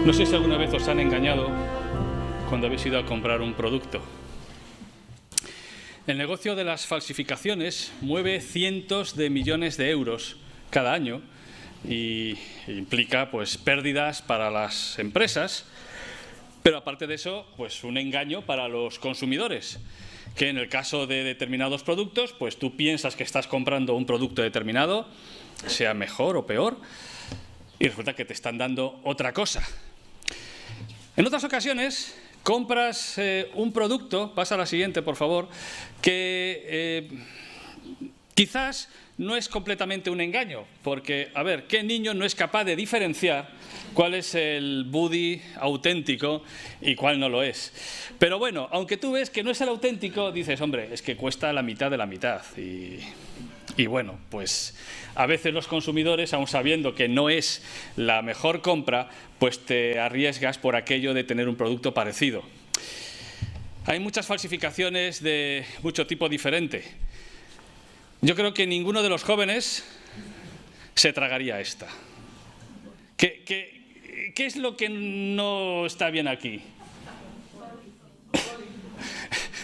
No sé si alguna vez os han engañado cuando habéis ido a comprar un producto. El negocio de las falsificaciones mueve cientos de millones de euros cada año y implica pues pérdidas para las empresas, pero aparte de eso, pues un engaño para los consumidores, que en el caso de determinados productos, pues tú piensas que estás comprando un producto determinado, sea mejor o peor, y resulta que te están dando otra cosa. En otras ocasiones compras un producto, pasa a la siguiente por favor, que quizás no es completamente un engaño, porque, a ver, ¿qué niño no es capaz de diferenciar cuál es el Buddy auténtico y cuál no lo es? Pero bueno, aunque tú ves que no es el auténtico, dices, hombre, es que cuesta la mitad de la mitad. Y bueno, pues a veces los consumidores, aun sabiendo que no es la mejor compra, pues te arriesgas por aquello de tener un producto parecido. Hay muchas falsificaciones de mucho tipo diferente. Yo creo que ninguno de los jóvenes se tragaría esta. ¿Qué es lo que no está bien aquí?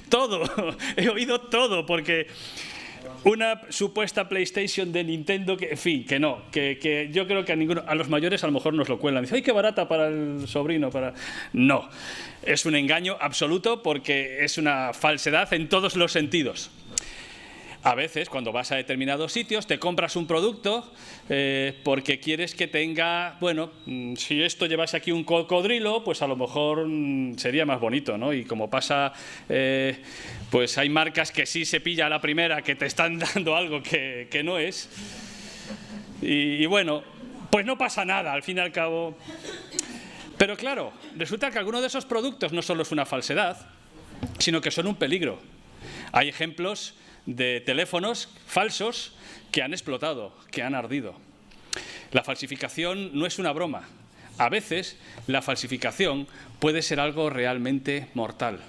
Todo, he oído todo, porque una supuesta PlayStation de Nintendo, que, en fin, que no, que yo creo que a los mayores a lo mejor nos lo cuelan. Dice, ¡ay, qué barata para el sobrino! No, es un engaño absoluto porque es una falsedad en todos los sentidos. A veces, cuando vas a determinados sitios, te compras un producto porque quieres que tenga, bueno, si esto llevase aquí un cocodrilo, pues a lo mejor sería más bonito, ¿no? Y como pasa, pues hay marcas que sí se pilla a la primera, que te están dando algo que no es. Y bueno, pues no pasa nada, al fin y al cabo. Pero claro, resulta que alguno de esos productos no solo es una falsedad, sino que son un peligro. Hay ejemplos de teléfonos falsos que han explotado, que han ardido. La falsificación no es una broma. A veces la falsificación puede ser algo realmente mortal.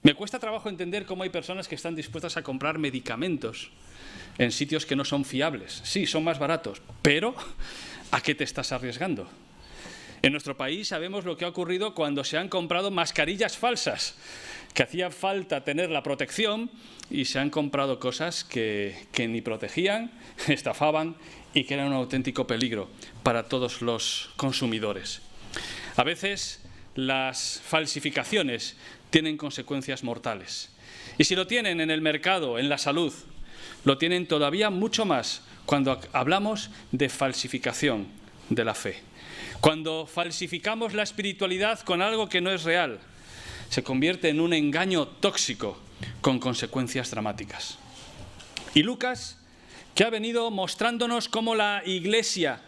Me cuesta trabajo entender cómo hay personas que están dispuestas a comprar medicamentos en sitios que no son fiables. Sí, son más baratos, pero ¿a qué te estás arriesgando? En nuestro país sabemos lo que ha ocurrido cuando se han comprado mascarillas falsas, que hacía falta tener la protección y se han comprado cosas que ni protegían, estafaban y que eran un auténtico peligro para todos los consumidores. A veces las falsificaciones tienen consecuencias mortales. Y si lo tienen en el mercado, en la salud, lo tienen todavía mucho más cuando hablamos de falsificación de la fe. Cuando falsificamos la espiritualidad con algo que no es real, se convierte en un engaño tóxico con consecuencias dramáticas. Y Lucas, que ha venido mostrándonos cómo la Iglesia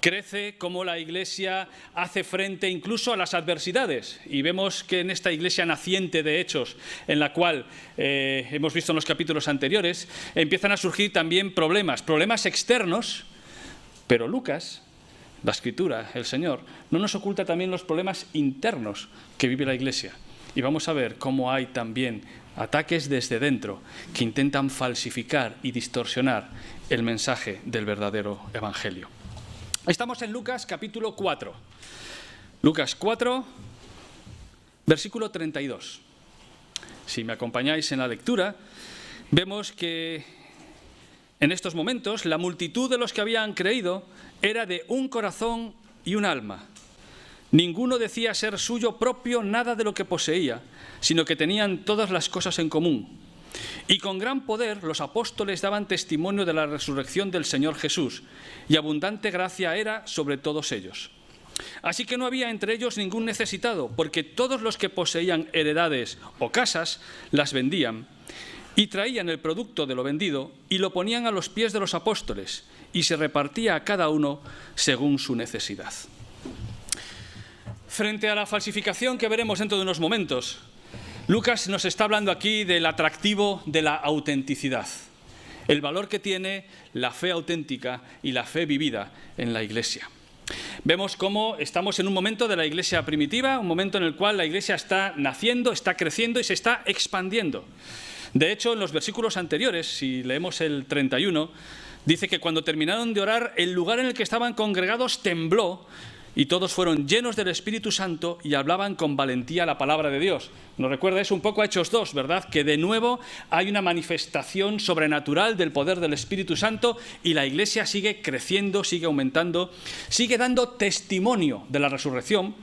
crece, cómo la Iglesia hace frente incluso a las adversidades. Y vemos que en esta Iglesia naciente de Hechos, en la cual hemos visto en los capítulos anteriores, empiezan a surgir también problemas externos, pero Lucas, la Escritura, el Señor, no nos oculta también los problemas internos que vive la Iglesia. Y vamos a ver cómo hay también ataques desde dentro que intentan falsificar y distorsionar el mensaje del verdadero Evangelio. Estamos en Lucas capítulo 4. Lucas 4, versículo 32. Si me acompañáis en la lectura, vemos que en estos momentos la multitud de los que habían creído era de un corazón y un alma. Ninguno decía ser suyo propio nada de lo que poseía, sino que tenían todas las cosas en común. Y con gran poder los apóstoles daban testimonio de la resurrección del Señor Jesús, y abundante gracia era sobre todos ellos. Así que no había entre ellos ningún necesitado, porque todos los que poseían heredades o casas las vendían, y traían el producto de lo vendido y lo ponían a los pies de los apóstoles, y se repartía a cada uno según su necesidad. Frente a la falsificación que veremos dentro de unos momentos, Lucas nos está hablando aquí del atractivo de la autenticidad, el valor que tiene la fe auténtica y la fe vivida en la Iglesia. Vemos cómo estamos en un momento de la Iglesia primitiva, un momento en el cual la Iglesia está naciendo, está creciendo y se está expandiendo. De hecho, en los versículos anteriores, si leemos el 31, dice que cuando terminaron de orar, el lugar en el que estaban congregados tembló y todos fueron llenos del Espíritu Santo y hablaban con valentía la palabra de Dios. Nos recuerda eso un poco a Hechos 2, ¿verdad? Que de nuevo hay una manifestación sobrenatural del poder del Espíritu Santo y la Iglesia sigue creciendo, sigue aumentando, sigue dando testimonio de la resurrección.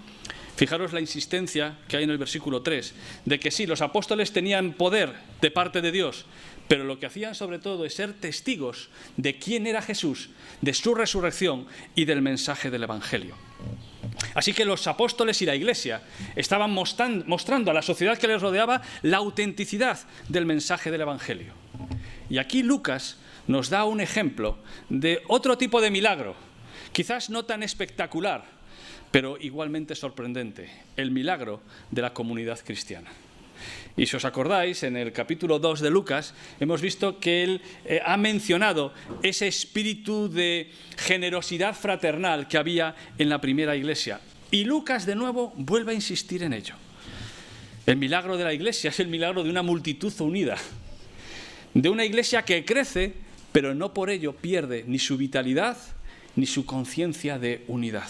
Fijaros la insistencia que hay en el versículo 3, de que sí, los apóstoles tenían poder de parte de Dios, pero lo que hacían sobre todo es ser testigos de quién era Jesús, de su resurrección y del mensaje del Evangelio. Así que los apóstoles y la Iglesia estaban mostrando a la sociedad que les rodeaba la autenticidad del mensaje del Evangelio. Y aquí Lucas nos da un ejemplo de otro tipo de milagro, quizás no tan espectacular, pero igualmente sorprendente, el milagro de la comunidad cristiana. Y si os acordáis, en el capítulo 2 de Lucas hemos visto que él ha mencionado ese espíritu de generosidad fraternal que había en la primera iglesia. Y Lucas de nuevo vuelve a insistir en ello. El milagro de la iglesia es el milagro de una multitud unida, de una iglesia que crece, pero no por ello pierde ni su vitalidad ni su conciencia de unidad.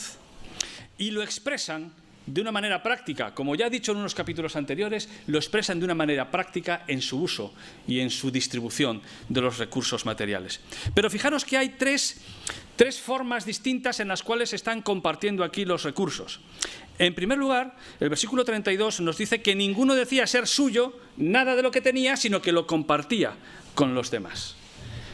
Y lo expresan de una manera práctica, como ya he dicho en unos capítulos anteriores, lo expresan de una manera práctica en su uso y en su distribución de los recursos materiales. Pero fijaros que hay tres formas distintas en las cuales se están compartiendo aquí los recursos. En primer lugar, el versículo 32 nos dice que ninguno decía ser suyo nada de lo que tenía, sino que lo compartía con los demás.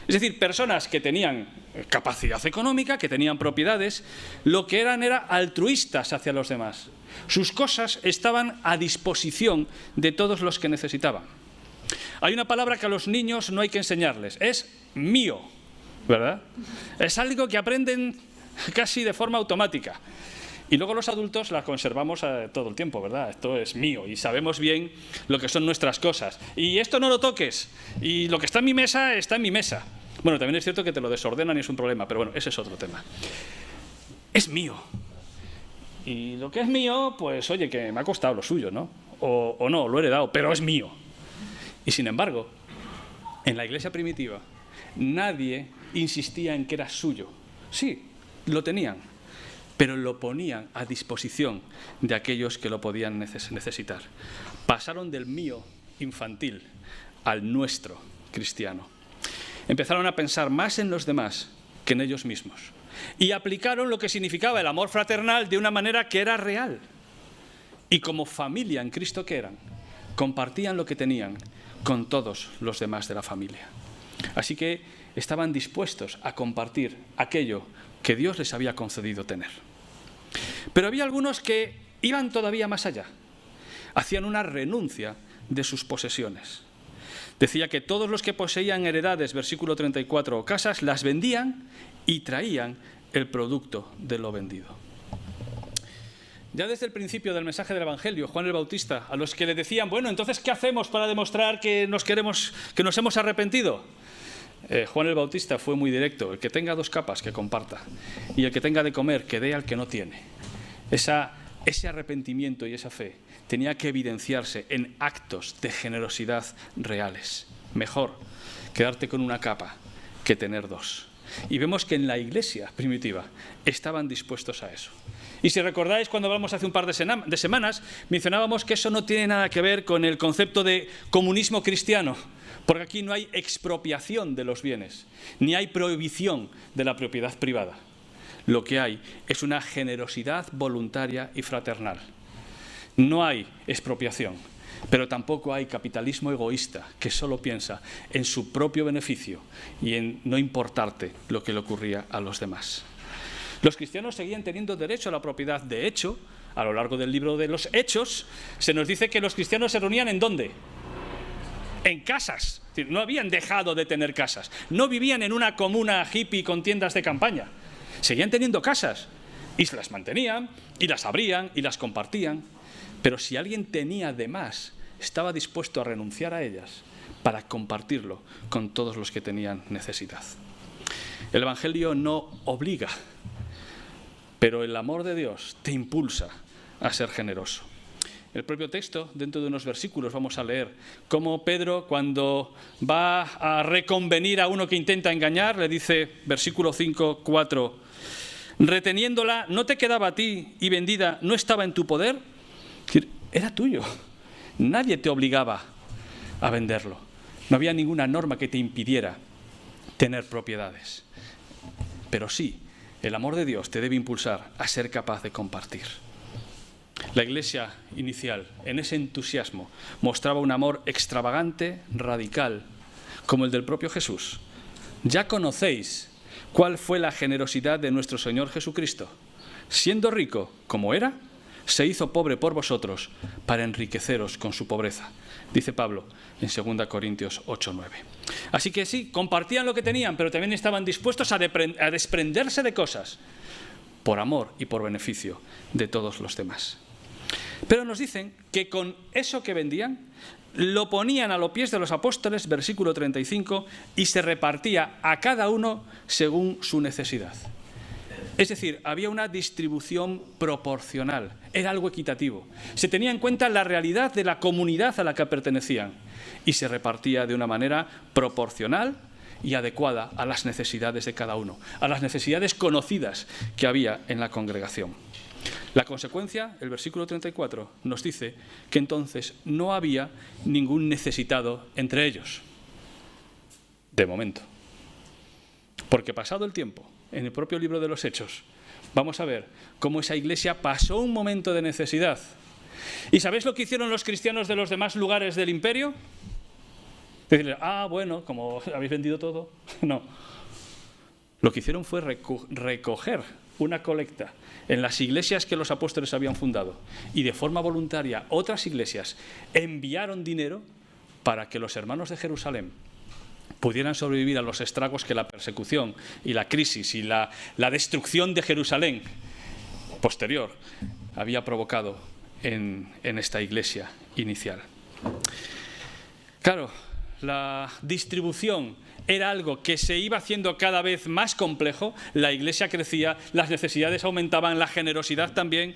Es decir, personas que tenían capacidad económica, que tenían propiedades, lo que eran era altruistas hacia los demás. Sus cosas estaban a disposición de todos los que necesitaban. Hay una palabra que a los niños no hay que enseñarles, es mío, ¿verdad? Es algo que aprenden casi de forma automática. Y luego los adultos la conservamos todo el tiempo, ¿verdad? Esto es mío y sabemos bien lo que son nuestras cosas. Y esto no lo toques. Y lo que está en mi mesa, está en mi mesa. Bueno, también es cierto que te lo desordenan y es un problema, pero bueno, ese es otro tema. Es mío. Y lo que es mío, pues oye, que me ha costado lo suyo, ¿no? O no, lo he heredado, pero es mío. Y sin embargo, en la iglesia primitiva, nadie insistía en que era suyo. Sí, lo tenían, pero lo ponían a disposición de aquellos que lo podían necesitar. Pasaron del mío infantil al nuestro cristiano. Empezaron a pensar más en los demás que en ellos mismos. Y aplicaron lo que significaba el amor fraternal de una manera que era real. Y como familia en Cristo que eran, compartían lo que tenían con todos los demás de la familia. Así que estaban dispuestos a compartir aquello que Dios les había concedido tener. Pero había algunos que iban todavía más allá. Hacían una renuncia de sus posesiones. Decía que todos los que poseían heredades, versículo 34, o casas, las vendían y traían el producto de lo vendido. Ya desde el principio del mensaje del Evangelio, Juan el Bautista, a los que le decían, bueno, entonces, ¿qué hacemos para demostrar que nos hemos arrepentido? Juan el Bautista fue muy directo, el que tenga 2 capas, que comparta, y el que tenga de comer, que dé al que no tiene. Ese arrepentimiento y esa fe tenía que evidenciarse en actos de generosidad reales. Mejor quedarte con una capa que tener 2. Y vemos que en la iglesia primitiva estaban dispuestos a eso. Y si recordáis, cuando hablamos hace un par de semanas, mencionábamos que eso no tiene nada que ver con el concepto de comunismo cristiano, porque aquí no hay expropiación de los bienes, ni hay prohibición de la propiedad privada. Lo que hay es una generosidad voluntaria y fraternal. No hay expropiación, pero tampoco hay capitalismo egoísta que solo piensa en su propio beneficio y en no importarte lo que le ocurría a los demás. Los cristianos seguían teniendo derecho a la propiedad. De hecho, a lo largo del libro de los Hechos, se nos dice que los cristianos se reunían ¿en dónde? En casas. Es decir, no habían dejado de tener casas. No vivían en una comuna hippie con tiendas de campaña. Seguían teniendo casas y se las mantenían y las abrían y las compartían. Pero si alguien tenía de más, estaba dispuesto a renunciar a ellas para compartirlo con todos los que tenían necesidad. El Evangelio no obliga, pero el amor de Dios te impulsa a ser generoso. El propio texto, dentro de unos versículos, vamos a leer cómo Pedro, cuando va a reconvenir a uno que intenta engañar, le dice, versículo 5, 4, reteniéndola, ¿no te quedaba a ti y vendida no estaba en tu poder? Es decir, era tuyo. Nadie te obligaba a venderlo. No había ninguna norma que te impidiera tener propiedades. Pero sí, el amor de Dios te debe impulsar a ser capaz de compartir. La iglesia inicial, en ese entusiasmo, mostraba un amor extravagante, radical, como el del propio Jesús. Ya conocéis cuál fue la generosidad de nuestro Señor Jesucristo. Siendo rico, como era, se hizo pobre por vosotros para enriqueceros con su pobreza. Dice Pablo en 2 Corintios 8:9. Así que sí, compartían lo que tenían, pero también estaban dispuestos a desprenderse de cosas por amor y por beneficio de todos los demás. Pero nos dicen que con eso que vendían, lo ponían a los pies de los apóstoles, versículo 35, y se repartía a cada uno según su necesidad. Es decir, había una distribución proporcional, era algo equitativo. Se tenía en cuenta la realidad de la comunidad a la que pertenecían y se repartía de una manera proporcional y adecuada a las necesidades de cada uno, a las necesidades conocidas que había en la congregación. La consecuencia, el versículo 34, nos dice que entonces no había ningún necesitado entre ellos, de momento. Porque pasado el tiempo, en el propio libro de los Hechos, vamos a ver cómo esa iglesia pasó un momento de necesidad. ¿Y sabéis lo que hicieron los cristianos de los demás lugares del imperio? Decirle, bueno, como habéis vendido todo. No. Lo que hicieron fue recoger una colecta en las iglesias que los apóstoles habían fundado y de forma voluntaria otras iglesias enviaron dinero para que los hermanos de Jerusalén pudieran sobrevivir a los estragos que la persecución y la crisis y la destrucción de Jerusalén posterior había provocado en esta iglesia inicial. Claro, la distribución era algo que se iba haciendo cada vez más complejo, la iglesia crecía, las necesidades aumentaban, la generosidad también,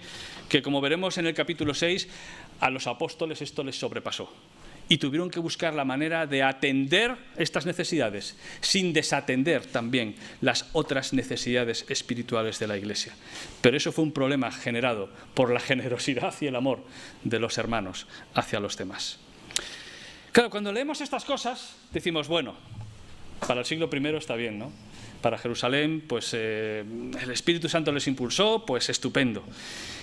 que como veremos en el capítulo 6, a los apóstoles esto les sobrepasó. Y tuvieron que buscar la manera de atender estas necesidades, sin desatender también las otras necesidades espirituales de la iglesia. Pero eso fue un problema generado por la generosidad y el amor de los hermanos hacia los demás. Claro, cuando leemos estas cosas, decimos, bueno, para el siglo I está bien, ¿no? Para Jerusalén, pues el Espíritu Santo les impulsó, pues estupendo.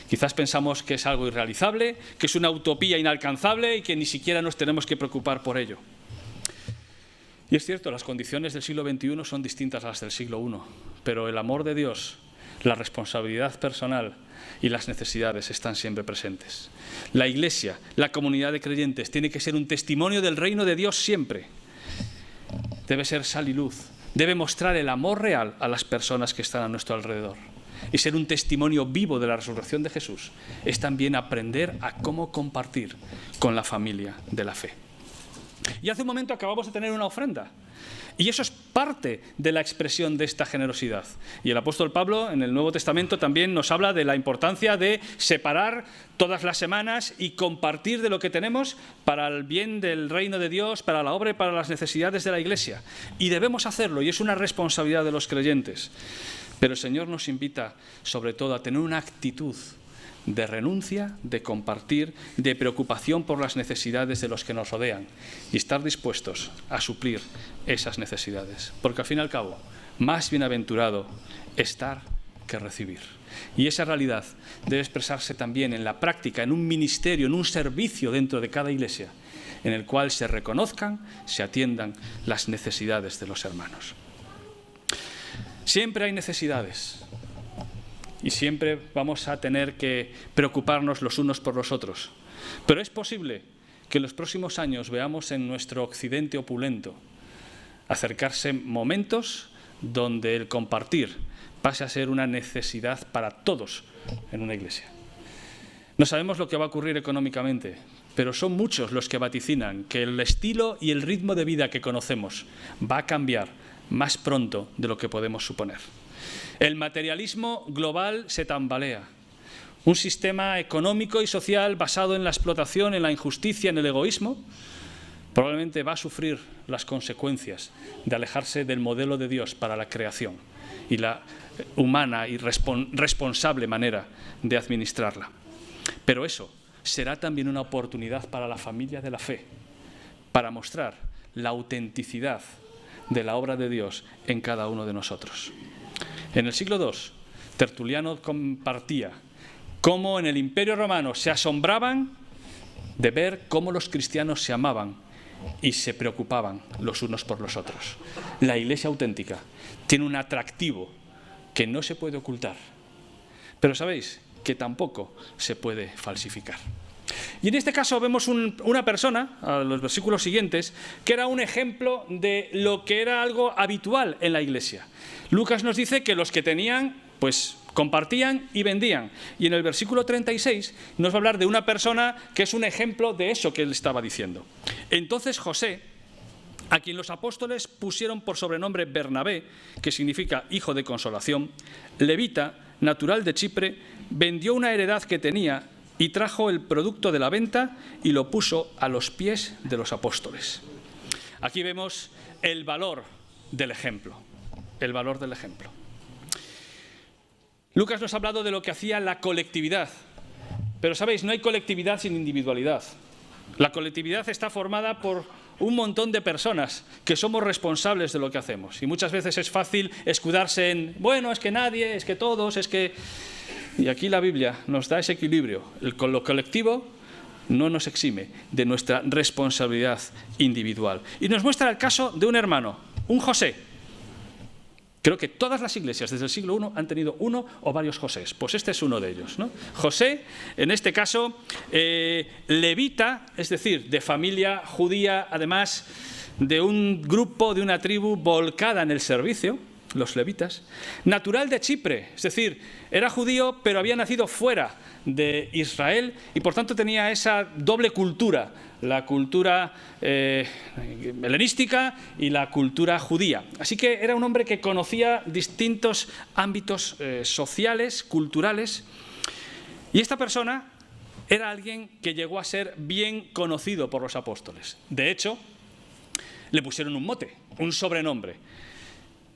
Quizás pensamos que es algo irrealizable, que es una utopía inalcanzable y que ni siquiera nos tenemos que preocupar por ello. Y es cierto, las condiciones del siglo XXI son distintas a las del siglo I, pero el amor de Dios, la responsabilidad personal y las necesidades están siempre presentes. La Iglesia, la comunidad de creyentes, tiene que ser un testimonio del reino de Dios siempre. Debe ser sal y luz, debe mostrar el amor real a las personas que están a nuestro alrededor. Y ser un testimonio vivo de la resurrección de Jesús es también aprender a cómo compartir con la familia de la fe. Y hace un momento acabamos de tener una ofrenda. Y eso es parte de la expresión de esta generosidad. Y el apóstol Pablo en el Nuevo Testamento también nos habla de la importancia de separar todas las semanas y compartir de lo que tenemos para el bien del reino de Dios, para la obra y para las necesidades de la Iglesia. Y debemos hacerlo, y es una responsabilidad de los creyentes. Pero el Señor nos invita sobre todo a tener una actitud de renuncia, de compartir, de preocupación por las necesidades de los que nos rodean y estar dispuestos a suplir esas necesidades. Porque al fin y al cabo, más bienaventurado estar que recibir. Y esa realidad debe expresarse también en la práctica, en un ministerio, en un servicio dentro de cada iglesia, en el cual se reconozcan, se atiendan las necesidades de los hermanos. Siempre hay necesidades. Y siempre vamos a tener que preocuparnos los unos por los otros. Pero es posible que en los próximos años veamos en nuestro occidente opulento acercarse momentos donde el compartir pase a ser una necesidad para todos en una iglesia. No sabemos lo que va a ocurrir económicamente, pero son muchos los que vaticinan que el estilo y el ritmo de vida que conocemos va a cambiar más pronto de lo que podemos suponer. El materialismo global se tambalea. Un sistema económico y social basado en la explotación, en la injusticia, en el egoísmo, probablemente va a sufrir las consecuencias de alejarse del modelo de Dios para la creación y la humana y responsable manera de administrarla. Pero eso será también una oportunidad para la familia de la fe, para mostrar la autenticidad de la obra de Dios en cada uno de nosotros. En el siglo II, Tertuliano compartía cómo en el Imperio Romano se asombraban de ver cómo los cristianos se amaban y se preocupaban los unos por los otros. La Iglesia auténtica tiene un atractivo que no se puede ocultar, pero sabéis que tampoco se puede falsificar. Y en este caso vemos una persona, a los versículos siguientes, que era un ejemplo de lo que era algo habitual en la Iglesia. Lucas nos dice que los que tenían, pues compartían y vendían. Y en el versículo 36 nos va a hablar de una persona que es un ejemplo de eso que él estaba diciendo. Entonces José, a quien los apóstoles pusieron por sobrenombre Bernabé, que significa hijo de consolación, levita, natural de Chipre, vendió una heredad que tenía y trajo el producto de la venta y lo puso a los pies de los apóstoles. Aquí vemos el valor del ejemplo. El valor del ejemplo. Lucas nos ha hablado de lo que hacía la colectividad. Pero sabéis, no hay colectividad sin individualidad. La colectividad está formada por un montón de personas que somos responsables de lo que hacemos. Y muchas veces es fácil escudarse en, bueno, es que nadie, es que todos, es que... Y aquí la Biblia nos da ese equilibrio. Lo colectivo no nos exime de nuestra responsabilidad individual. Y nos muestra el caso de un hermano, un José. Creo que todas las iglesias desde el siglo I han tenido uno o varios Josés. Pues este es uno de ellos, ¿no? José, en este caso, levita, es decir, de familia judía, además de un grupo, de una tribu volcada en el servicio, los levitas, natural de Chipre, es decir, era judío pero había nacido fuera de Israel y por tanto tenía esa doble cultura, la cultura helenística y la cultura judía. Así que era un hombre que conocía distintos ámbitos sociales, culturales, y esta persona era alguien que llegó a ser bien conocido por los apóstoles. De hecho, le pusieron un mote, un sobrenombre.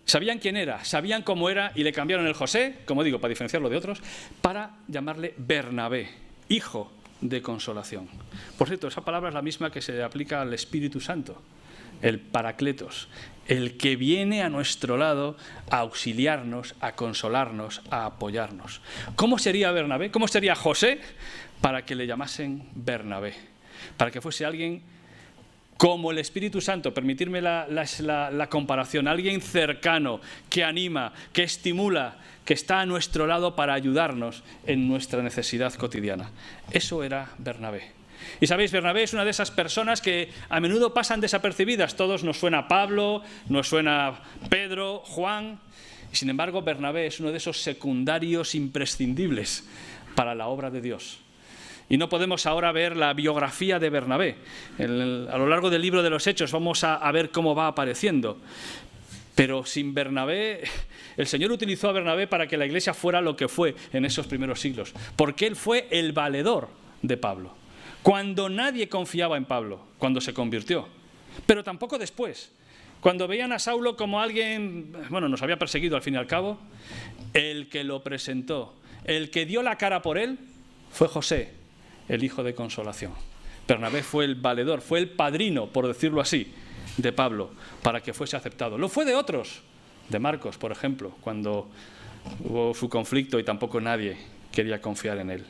Sabían quién era, sabían cómo era y le cambiaron el José, como digo, para diferenciarlo de otros, para llamarle Bernabé, hijo de consolación. Por cierto, esa palabra es la misma que se aplica al Espíritu Santo, el Paracletos, el que viene a nuestro lado a auxiliarnos, a consolarnos, a apoyarnos. ¿Cómo sería Bernabé? ¿Cómo sería José para que le llamasen Bernabé? Para que fuese alguien como el Espíritu Santo, permitirme la comparación, alguien cercano, que anima, que estimula, que está a nuestro lado para ayudarnos en nuestra necesidad cotidiana. Eso era Bernabé. Y sabéis, Bernabé es una de esas personas que a menudo pasan desapercibidas. Todos nos suena Pablo, nos suena Pedro, Juan, y sin embargo Bernabé es uno de esos secundarios imprescindibles para la obra de Dios. Y no podemos ahora ver la biografía de Bernabé. A lo largo del libro de los Hechos vamos a ver cómo va apareciendo. Pero sin Bernabé, el Señor utilizó a Bernabé para que la iglesia fuera lo que fue en esos primeros siglos. Porque él fue el valedor de Pablo. Cuando nadie confiaba en Pablo, cuando se convirtió. Pero tampoco después. Cuando veían a Saulo como alguien, bueno, nos había perseguido al fin y al cabo, el que lo presentó, el que dio la cara por él, fue José, el hijo de consolación. Bernabé fue el valedor, fue el padrino, por decirlo así, de Pablo, para que fuese aceptado. Lo fue de otros, de Marcos, por ejemplo, cuando hubo su conflicto y tampoco nadie quería confiar en él.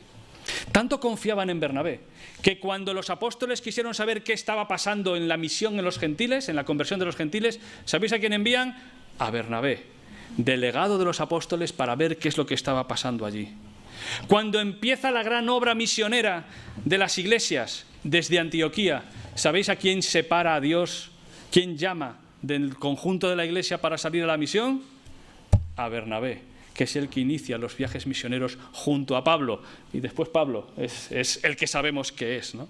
Tanto confiaban en Bernabé, que cuando los apóstoles quisieron saber qué estaba pasando en la misión en los gentiles, en la conversión de los gentiles, ¿sabéis a quién envían? A Bernabé, delegado de los apóstoles, para ver qué es lo que estaba pasando allí. Cuando empieza la gran obra misionera de las iglesias desde Antioquía, ¿sabéis a quién separa a Dios? ¿Quién llama del conjunto de la iglesia para salir a la misión? A Bernabé, que es el que inicia los viajes misioneros junto a Pablo. Y después Pablo es el que sabemos que es, ¿no?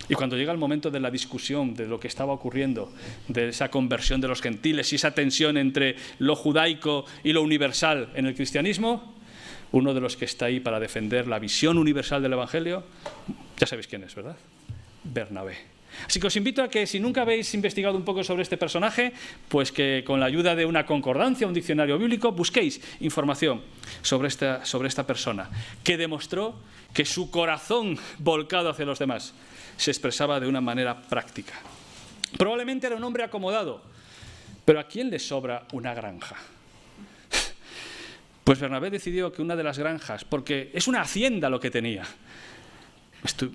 Y cuando llega el momento de la discusión de lo que estaba ocurriendo, de esa conversión de los gentiles y esa tensión entre lo judaico y lo universal en el cristianismo, uno de los que está ahí para defender la visión universal del Evangelio, ya sabéis quién es, ¿verdad? Bernabé. Así que os invito a que, si nunca habéis investigado un poco sobre este personaje, pues que con la ayuda de una concordancia, un diccionario bíblico, busquéis información sobre esta persona, que demostró que su corazón volcado hacia los demás se expresaba de una manera práctica. Probablemente era un hombre acomodado, pero ¿a quién le sobra una granja? Pues Bernabé decidió que una de las granjas, porque es una hacienda lo que tenía,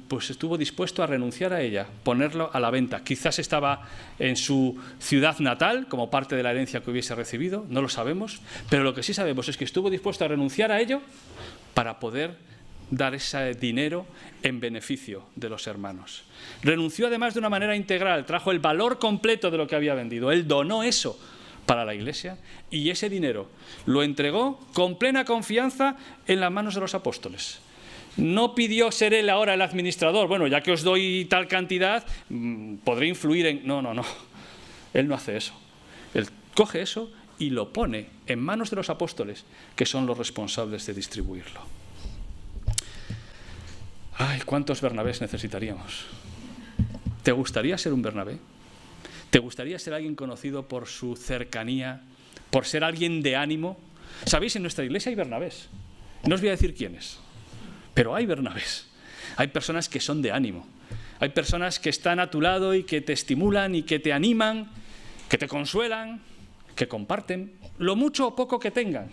pues estuvo dispuesto a renunciar a ella, ponerlo a la venta. Quizás estaba en su ciudad natal como parte de la herencia que hubiese recibido, no lo sabemos, pero lo que sí sabemos es que estuvo dispuesto a renunciar a ello para poder dar ese dinero en beneficio de los hermanos. Renunció además de una manera integral, trajo el valor completo de lo que había vendido. Él donó eso para la iglesia y ese dinero lo entregó con plena confianza en las manos de los apóstoles. No pidió ser él ahora el administrador. Bueno, ya que os doy tal cantidad, podré influir en... No. Él no hace eso. Él coge eso y lo pone en manos de los apóstoles, que son los responsables de distribuirlo. Ay, ¿cuántos Bernabés necesitaríamos? ¿Te gustaría ser un Bernabé? ¿Te gustaría ser alguien conocido por su cercanía, por ser alguien de ánimo? Sabéis, en nuestra iglesia hay Bernabés. No os voy a decir quiénes, pero hay Bernabés. Hay personas que son de ánimo. Hay personas que están a tu lado y que te estimulan y que te animan, que te consuelan, que comparten, lo mucho o poco que tengan.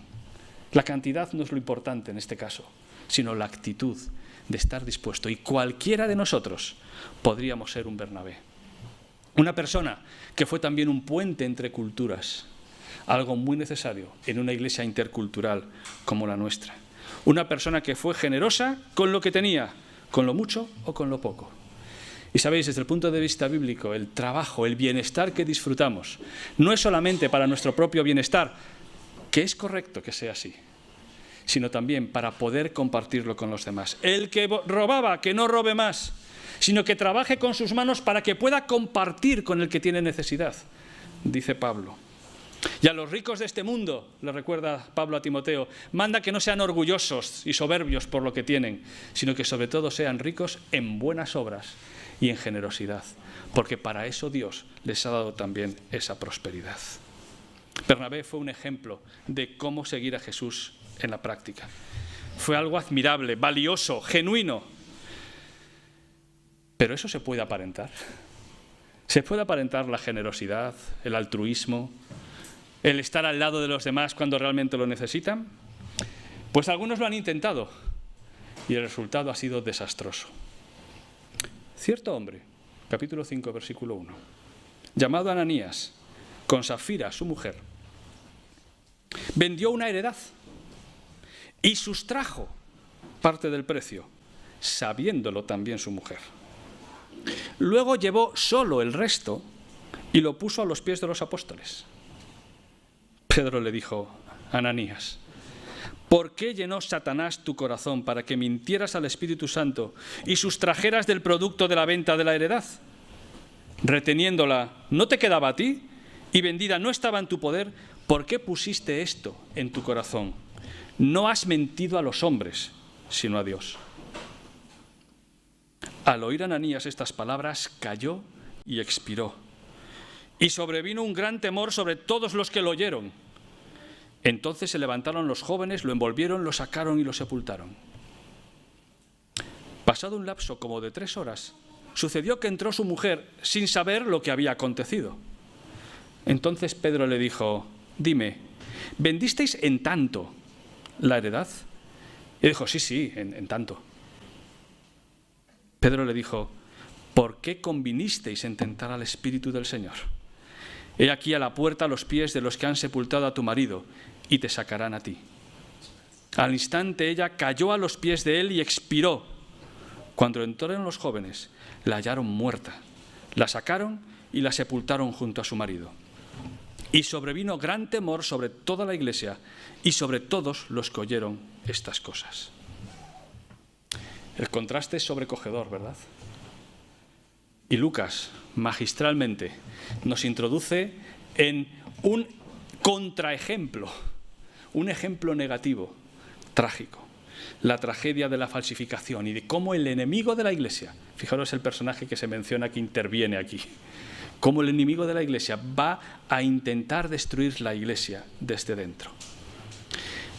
La cantidad no es lo importante en este caso, sino la actitud de estar dispuesto. Y cualquiera de nosotros podríamos ser un Bernabé. Una persona que fue también un puente entre culturas, algo muy necesario en una iglesia intercultural como la nuestra. Una persona que fue generosa con lo que tenía, con lo mucho o con lo poco. Y sabéis, desde el punto de vista bíblico, el trabajo, el bienestar que disfrutamos, no es solamente para nuestro propio bienestar, que es correcto que sea así, sino también para poder compartirlo con los demás. El que robaba, que no robe más, sino que trabaje con sus manos para que pueda compartir con el que tiene necesidad, dice Pablo. Y a los ricos de este mundo, le recuerda Pablo a Timoteo, manda que no sean orgullosos y soberbios por lo que tienen, sino que sobre todo sean ricos en buenas obras y en generosidad, porque para eso Dios les ha dado también esa prosperidad. Bernabé fue un ejemplo de cómo seguir a Jesús en la práctica. Fue algo admirable, valioso, genuino. Pero eso se puede aparentar. Se puede aparentar la generosidad, el altruismo, el estar al lado de los demás cuando realmente lo necesitan. Pues algunos lo han intentado y el resultado ha sido desastroso. Cierto hombre, capítulo 5, versículo 1, llamado Ananías, con Safira, su mujer, vendió una heredad y sustrajo parte del precio, sabiéndolo también su mujer. Luego llevó solo el resto y lo puso a los pies de los apóstoles. Pedro le dijo: Ananías, ¿por qué llenó Satanás tu corazón para que mintieras al Espíritu Santo y sustrajeras del producto de la venta de la heredad? Reteniéndola, ¿no te quedaba a ti? Y vendida no estaba en tu poder. ¿Por qué pusiste esto en tu corazón? No has mentido a los hombres, sino a Dios. Al oír Ananías estas palabras, cayó y expiró. Y sobrevino un gran temor sobre todos los que lo oyeron. Entonces se levantaron los jóvenes, lo envolvieron, lo sacaron y lo sepultaron. Pasado un lapso como de 3 horas, sucedió que entró su mujer sin saber lo que había acontecido. Entonces Pedro le dijo: dime, ¿vendisteis en tanto la heredad? Y dijo: sí, en tanto. Pedro le dijo: ¿por qué convinisteis en tentar al Espíritu del Señor? He aquí a la puerta los pies de los que han sepultado a tu marido, y te sacarán a ti. Al instante ella cayó a los pies de él y expiró. Cuando entraron los jóvenes, la hallaron muerta. La sacaron y la sepultaron junto a su marido. Y sobrevino gran temor sobre toda la iglesia y sobre todos los que oyeron estas cosas. El contraste es sobrecogedor, ¿verdad? Y Lucas, magistralmente, nos introduce en un contraejemplo, un ejemplo negativo, trágico. la tragedia de la falsificación y de cómo el enemigo de la Iglesia, fijaros el personaje que se menciona que interviene aquí, cómo el enemigo de la Iglesia va a intentar destruir la Iglesia desde dentro.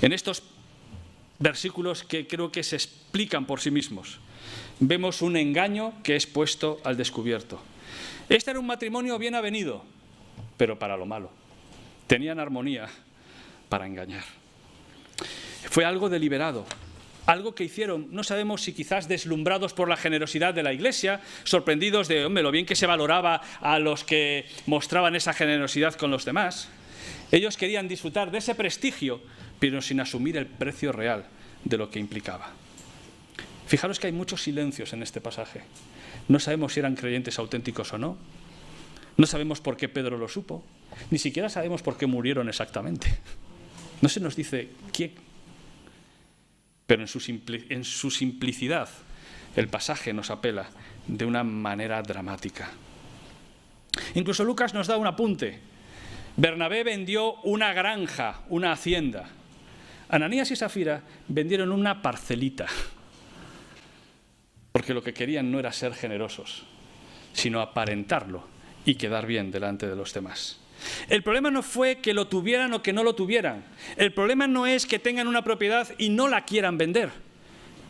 En estos versículos que creo que se explican por sí mismos, vemos un engaño que es puesto al descubierto. Este era un matrimonio bien avenido, pero para lo malo. Tenían armonía para engañar. Fue algo deliberado, algo que hicieron, no sabemos si quizás deslumbrados por la generosidad de la Iglesia, sorprendidos de lo bien que se valoraba a los que mostraban esa generosidad con los demás. Ellos querían disfrutar de ese prestigio, pero sin asumir el precio real de lo que implicaba. Fijaros que hay muchos silencios en este pasaje. No sabemos si eran creyentes auténticos o no. No sabemos por qué Pedro lo supo. Ni siquiera sabemos por qué murieron exactamente. No se nos dice quién. Pero en su simplicidad, el pasaje nos apela de una manera dramática. Incluso Lucas nos da un apunte. Bernabé vendió una granja, una hacienda. Ananías y Safira vendieron una parcelita. Porque lo que querían no era ser generosos, sino aparentarlo y quedar bien delante de los demás. El problema no fue que lo tuvieran o que no lo tuvieran. El problema no es que tengan una propiedad y no la quieran vender.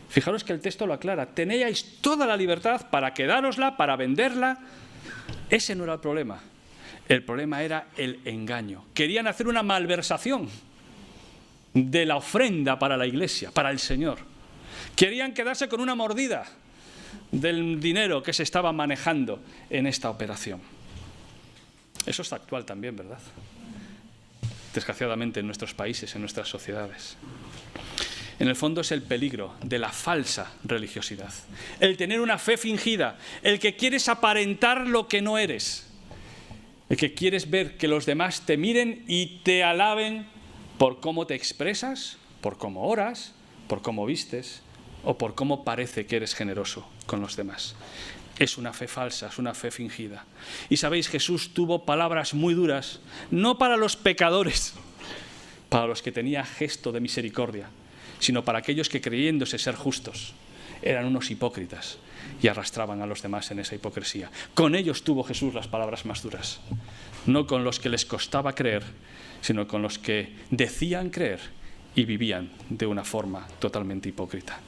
Fijaros que el texto lo aclara. Teníais toda la libertad para quedárosla, para venderla. Ese no era el problema. El problema era el engaño. Querían hacer una malversación de la ofrenda para la Iglesia, para el Señor. Querían quedarse con una mordida del dinero que se estaba manejando en esta operación. Eso es actual también, ¿verdad? Desgraciadamente en nuestros países, en nuestras sociedades. En el fondo es el peligro de la falsa religiosidad. El tener una fe fingida, el que quieres aparentar lo que no eres, el que quieres ver que los demás te miren y te alaben por cómo te expresas, por cómo oras, por cómo vistes o por cómo parece que eres generoso con los demás. Es una fe falsa, es una fe fingida. Y sabéis, Jesús tuvo palabras muy duras, no para los pecadores, para los que tenía gesto de misericordia, sino para aquellos que creyéndose ser justos eran unos hipócritas y arrastraban a los demás en esa hipocresía. Con ellos tuvo Jesús las palabras más duras, no con los que les costaba creer, sino con los que decían creer y vivían de una forma totalmente hipócrita.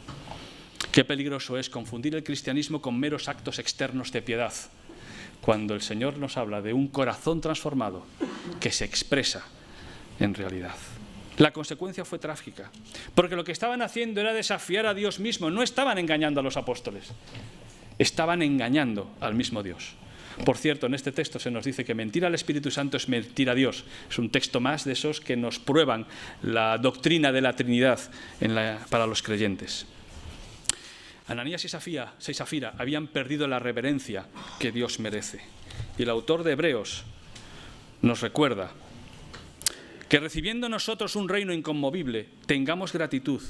Qué peligroso es confundir el cristianismo con meros actos externos de piedad, cuando el Señor nos habla de un corazón transformado que se expresa en realidad. La consecuencia fue trágica, porque lo que estaban haciendo era desafiar a Dios mismo, no estaban engañando a los apóstoles, estaban engañando al mismo Dios. Por cierto, en este texto se nos dice que mentir al Espíritu Santo es mentir a Dios. Es un texto más de esos que nos prueban la doctrina de la Trinidad para los creyentes. Ananías y Safira habían perdido la reverencia que Dios merece. Y el autor de Hebreos nos recuerda que recibiendo nosotros un reino inconmovible, tengamos gratitud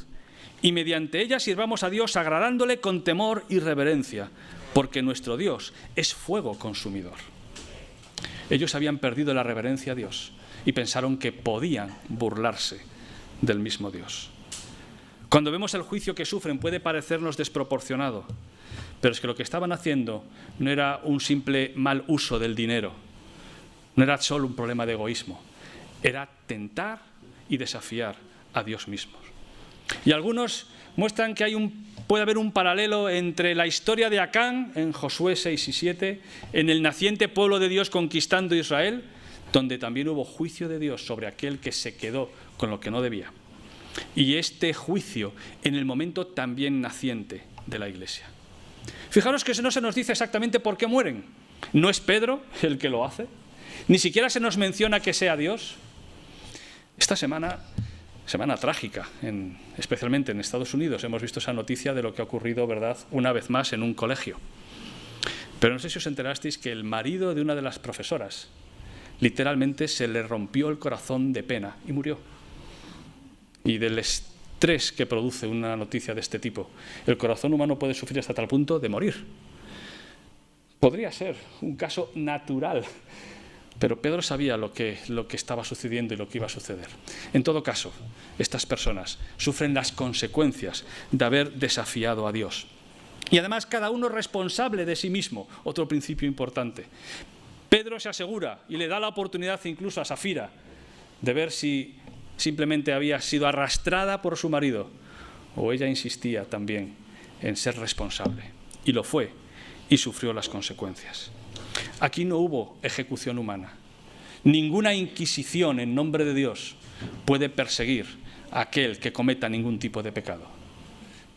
y mediante ella sirvamos a Dios agradándole con temor y reverencia, porque nuestro Dios es fuego consumidor. Ellos habían perdido la reverencia a Dios y pensaron que podían burlarse del mismo Dios. Cuando vemos el juicio que sufren puede parecernos desproporcionado, pero es que lo que estaban haciendo no era un simple mal uso del dinero, no era solo un problema de egoísmo, era tentar y desafiar a Dios mismo. Y algunos muestran que puede haber un paralelo entre la historia de Acán en Josué 6 y 7, en el naciente pueblo de Dios conquistando Israel, donde también hubo juicio de Dios sobre aquel que se quedó con lo que no debía. Y este juicio en el momento también naciente de la Iglesia. Fijaros que no se nos dice exactamente por qué mueren. No es Pedro el que lo hace, ni siquiera se nos menciona que sea Dios. Esta semana trágica, especialmente en Estados Unidos, hemos visto esa noticia de lo que ha ocurrido, ¿verdad?, una vez más en un colegio. Pero no sé si os enterasteis que el marido de una de las profesoras literalmente se le rompió el corazón de pena y murió. Y del estrés que produce una noticia de este tipo, el corazón humano puede sufrir hasta tal punto de morir. Podría ser un caso natural Pero Pedro sabía lo que estaba sucediendo y lo que iba a suceder. En todo caso, estas personas sufren las consecuencias de haber desafiado a Dios. Y además cada uno es responsable de sí mismo, otro principio importante. Pedro se asegura y le da la oportunidad incluso a Safira de ver si simplemente había sido arrastrada por su marido o ella insistía también en ser responsable. Y lo fue y sufrió las consecuencias. Aquí no hubo ejecución humana. Ninguna inquisición en nombre de Dios puede perseguir a aquel que cometa ningún tipo de pecado.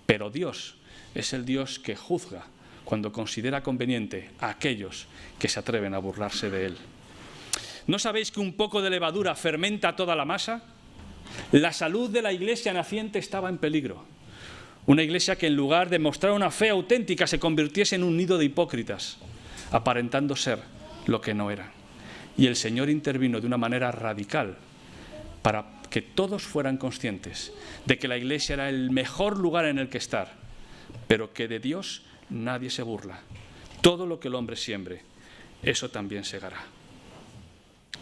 Pero Dios es el Dios que juzga cuando considera conveniente a aquellos que se atreven a burlarse de Él. ¿No sabéis que un poco de levadura fermenta toda la masa? La salud de la iglesia naciente estaba en peligro. Una iglesia que en lugar de mostrar una fe auténtica se convirtiese en un nido de hipócritas, aparentando ser lo que no eran. Y el Señor intervino de una manera radical para que todos fueran conscientes de que la iglesia era el mejor lugar en el que estar, pero que de Dios nadie se burla. Todo lo que el hombre siembre, eso también segará.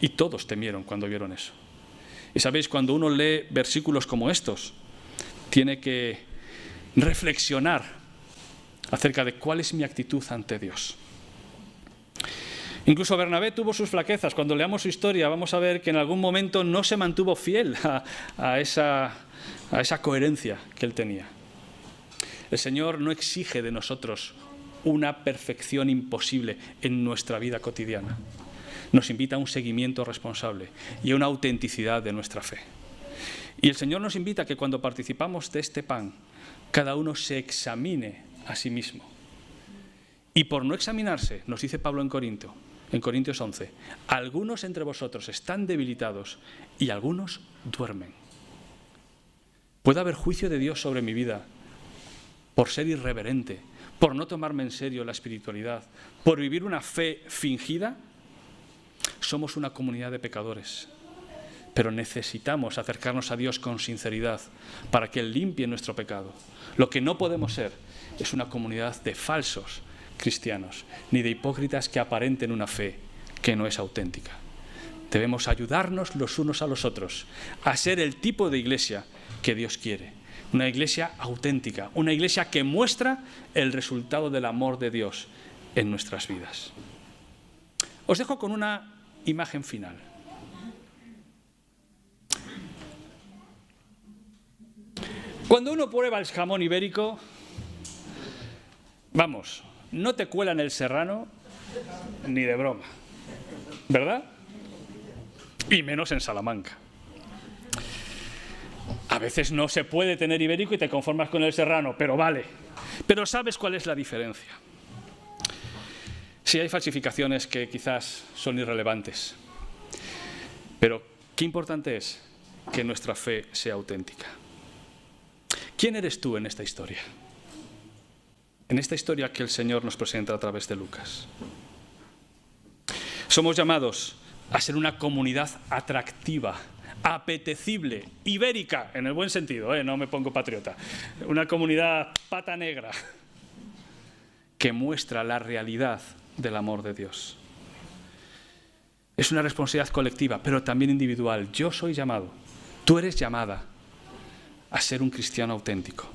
Y todos temieron cuando vieron eso. Y sabéis, cuando uno lee versículos como estos, tiene que reflexionar acerca de cuál es mi actitud ante Dios. Incluso Bernabé tuvo sus flaquezas. Cuando leamos su historia vamos a ver que en algún momento no se mantuvo fiel a esa coherencia que él tenía. El Señor no exige de nosotros una perfección imposible en nuestra vida cotidiana. Nos invita a un seguimiento responsable y a una autenticidad de nuestra fe. Y el Señor nos invita a que cuando participamos de este pan, cada uno se examine a sí mismo. Y por no examinarse, nos dice Pablo en Corintios 11, algunos entre vosotros están debilitados y algunos duermen. ¿Puede haber juicio de Dios sobre mi vida por ser irreverente, por no tomarme en serio la espiritualidad, por vivir una fe fingida? Somos una comunidad de pecadores, pero necesitamos acercarnos a Dios con sinceridad para que Él limpie nuestro pecado. Lo que no podemos ser es una comunidad de falsos cristianos, ni de hipócritas que aparenten una fe que no es auténtica. Debemos ayudarnos los unos a los otros a ser el tipo de iglesia que Dios quiere. Una iglesia auténtica, una iglesia que muestra el resultado del amor de Dios en nuestras vidas. Os dejo con una imagen final. Cuando uno prueba el jamón ibérico, vamos, no te cuelan el serrano ni de broma, ¿verdad? Y menos en Salamanca. A veces no se puede tener ibérico y te conformas con el serrano, pero vale. Pero ¿sabes cuál es la diferencia? Sí, hay falsificaciones que quizás son irrelevantes, pero qué importante es que nuestra fe sea auténtica. ¿Quién eres tú en esta historia? En esta historia que el Señor nos presenta a través de Lucas. Somos llamados a ser una comunidad atractiva, apetecible, ibérica, en el buen sentido, no me pongo patriota, una comunidad pata negra que muestra la realidad del amor de Dios. Es una responsabilidad colectiva, pero también individual. Yo soy llamado, tú eres llamada a ser un cristiano auténtico,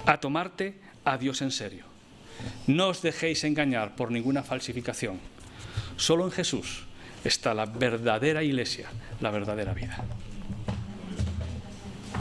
a tomarte a Dios en serio. No os dejéis engañar por ninguna falsificación. Solo en Jesús está la verdadera iglesia, la verdadera vida.